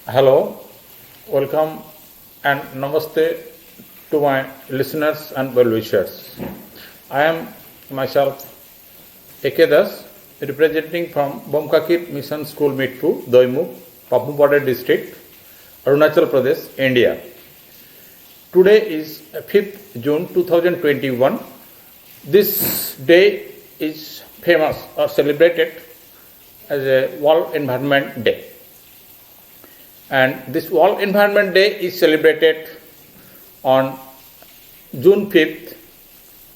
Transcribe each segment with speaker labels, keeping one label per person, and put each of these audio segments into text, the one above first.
Speaker 1: Hello, welcome and namaste to my listeners and well wishers. I am myself A.K. Das, representing from Bomkakir Mission School Mitpu, Doimuk, Papumpada district, Arunachal Pradesh, India. Today is 5th June 2021. This day is famous or celebrated as a World Environment Day. And this World Environment Day is celebrated on June 5th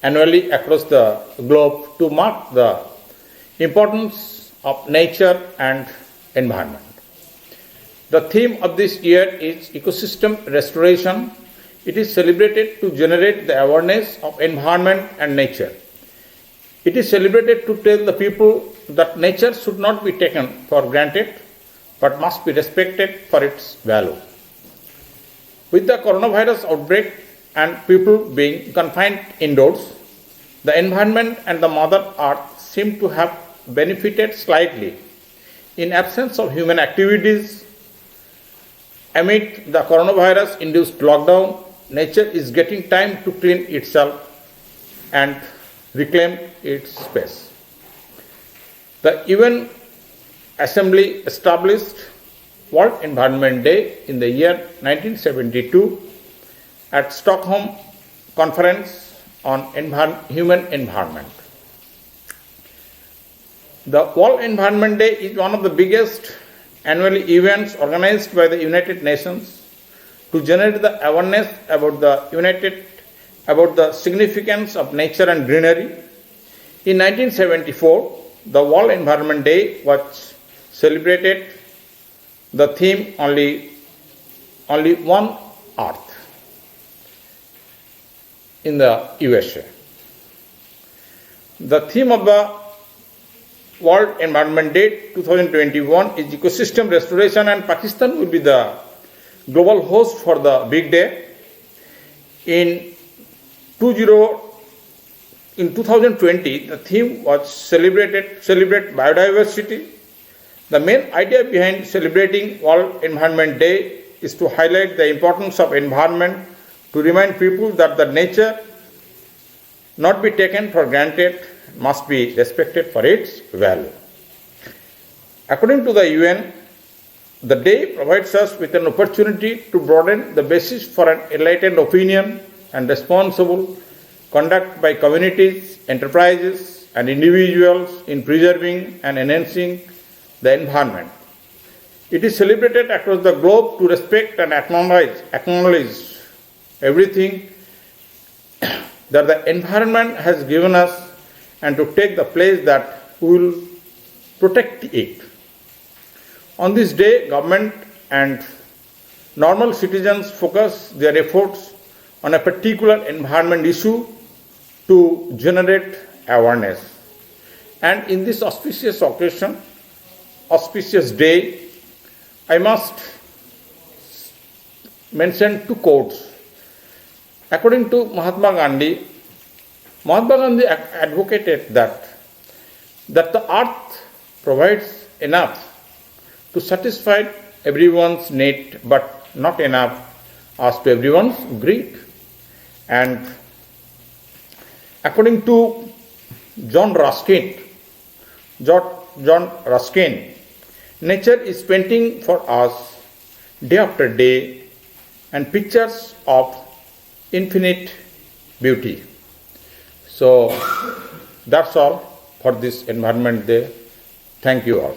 Speaker 1: annually across the globe to mark the importance of nature and environment. The theme of this year is ecosystem restoration. It is celebrated to generate the awareness of environment and nature. It is celebrated to tell the people that nature should not be taken for granted but must be respected for its value. With the coronavirus outbreak and people being confined indoors, the environment and the Mother Earth seem to have benefited slightly. In absence of human activities, amid the coronavirus-induced lockdown, nature is getting time to clean itself and reclaim its space. The UN Assembly established World Environment Day in the year 1972 at Stockholm Conference on Human Environment. The World Environment Day is one of the biggest annual events organized by the United Nations to generate the awareness about the significance of nature and greenery. In 1974, the World Environment Day was celebrated the theme only one earth in the USA. The theme of the World Environment Day 2021 is ecosystem restoration, and Pakistan will be the global host for the big day. In 2020, the theme was celebrate biodiversity. The main idea behind celebrating World Environment Day is to highlight the importance of environment, to remind people that the nature not be taken for granted, must be respected for its value. According to the UN, the day provides us with an opportunity to broaden the basis for an enlightened opinion and responsible conduct by communities, enterprises, and individuals in preserving and enhancing the environment. It is celebrated across the globe to respect and acknowledge everything that the environment has given us and to take the place that we will protect it. On this day, government and normal citizens focus their efforts on a particular environment issue to generate awareness. And in this auspicious day, I must mention two quotes. According to Mahatma Gandhi advocated that the earth provides enough to satisfy everyone's need, but not enough as to everyone's greed. And according to John Ruskin, nature is painting for us day after day and pictures of infinite beauty. So that's all for this Environment Day. Thank you all.